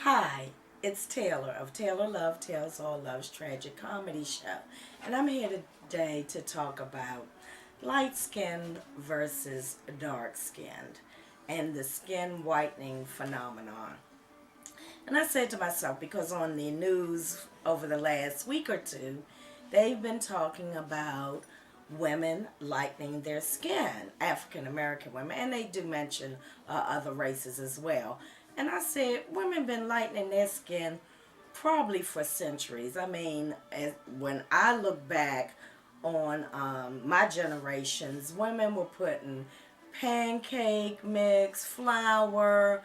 Hi, it's Taylor of Taylor Love Tells All Love's Tragic Comedy Show. And I'm here today to talk about light skin versus dark skinned and the skin whitening phenomenon. And I said to myself, because on the news over the last week or two, they've been talking about women lightening their skin, African American women, and they do mention other races as well. And I said, women been lightening their skin probably for centuries. I mean, when I look back on my generations, women were putting pancake mix, flour,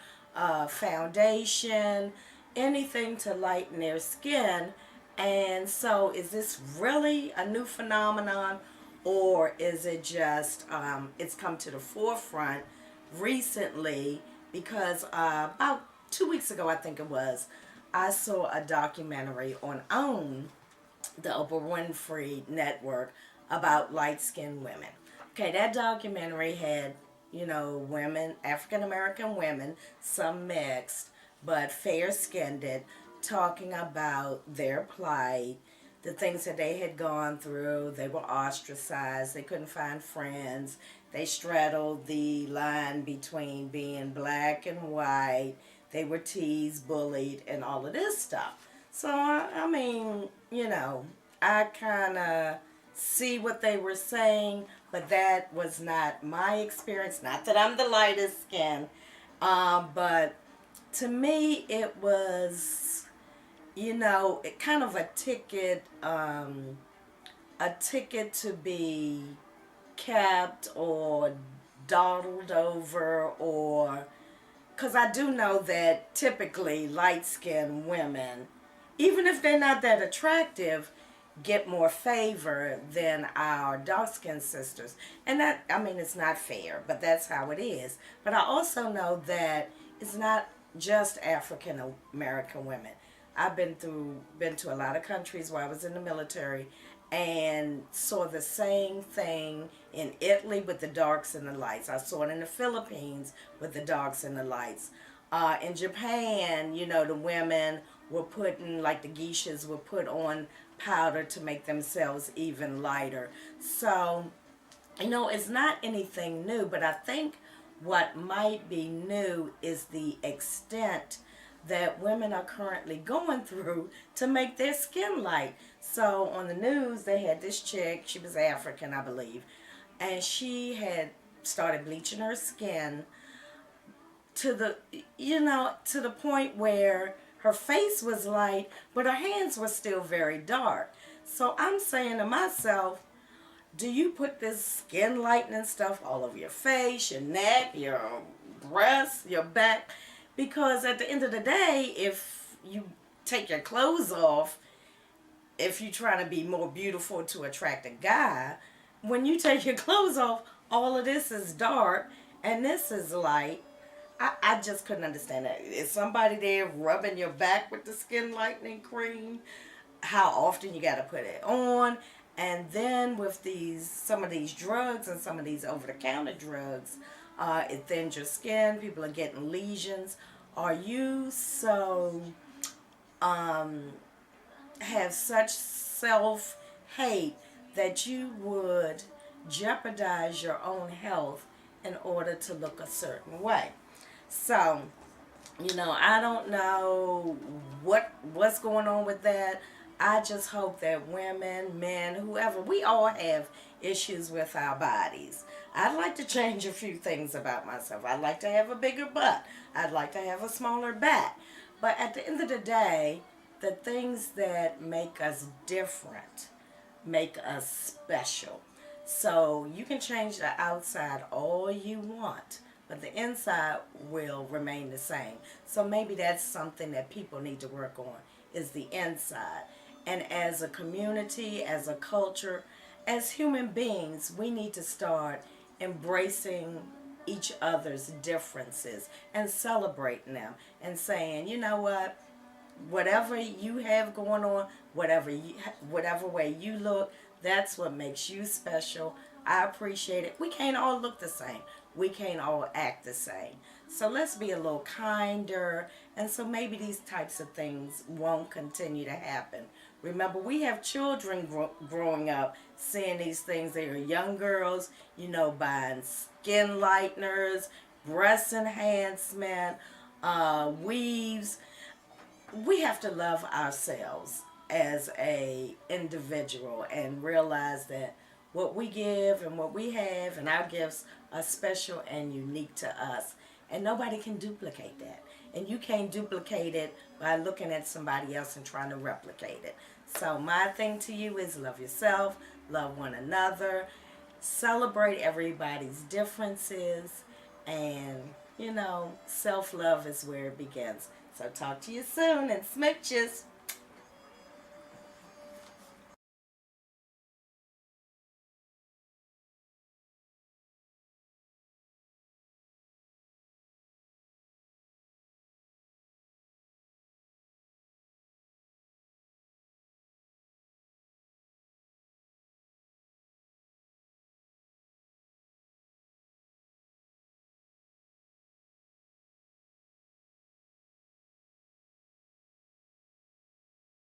foundation, anything to lighten their skin. And so, is this really a new phenomenon, or is it just it's come to the forefront recently? Because about 2 weeks ago, I think it was, I saw a documentary on OWN, the Oprah Winfrey Network, about light-skinned women. Okay, that documentary had, women, African American women, some mixed, but fair-skinned, talking about their plight, the things that they had gone through. They were ostracized. They couldn't find friends. They straddled the line between being black and white. They were teased, bullied, and all of this stuff. So, I mean, I kind of see what they were saying, but that was not my experience. Not that I'm the lightest skin, but to me, it was, it kind of a ticket to be kept or dawdled over, or because I do know that typically light-skinned women, even if they're not that attractive, get more favor than our dark-skinned sisters. And that, I mean, it's not fair, but that's how it is. But I also know that it's not just African American women. I've been to a lot of countries where I was in the military and saw the same thing in Italy with the darks and the lights. I saw it in the Philippines with the darks and the lights. In Japan, the women were putting, like the geishas were put on powder to make themselves even lighter. So, it's not anything new, but I think what might be new is the extent that women are currently going through to make their skin light. So on the news, they had this chick, she was African, I believe, and she had started bleaching her skin to the point where her face was light, but her hands were still very dark. So I'm saying to myself, do you put this skin lightening stuff all over your face, your neck, your breasts, your back? Because at the end of the day, if you take your clothes off, if you're trying to be more beautiful to attract a guy, when you take your clothes off, all of this is dark and this is light. I just couldn't understand that. Is somebody there rubbing your back with the skin lightening cream? How often you got to put it on? And then with some of these drugs and some of these over-the-counter drugs, it thins your skin. People are getting lesions. Are you have such self-hate that you would jeopardize your own health in order to look a certain way? So, I don't know what's going on with that. I just hope that women, men, whoever, we all have issues with our bodies. I'd like to change a few things about myself. I'd like to have a bigger butt. I'd like to have a smaller back. But at the end of the day, the things that make us different make us special. So you can change the outside all you want, but the inside will remain the same. So maybe that's something that people need to work on, is the inside. And as a community, as a culture, as human beings, we need to start embracing each other's differences and celebrating them and saying, you know what, whatever you have going on, whatever way you look, that's what makes you special. I appreciate it. We can't all look the same. we can't all act the same. So let's be a little kinder, and so maybe these types of things won't continue to happen. Remember, we have children growing up seeing these things. They are young girls, buying skin lighteners, breast enhancement, weaves. We have to love ourselves as a individual and realize that what we give and what we have and our gifts are special and unique to us, and nobody can duplicate that, and you can't duplicate it by looking at somebody else and trying to replicate it. So my thing to you is love yourself, love one another, celebrate everybody's differences, and self-love is where it begins. So talk to you soon, and smooches.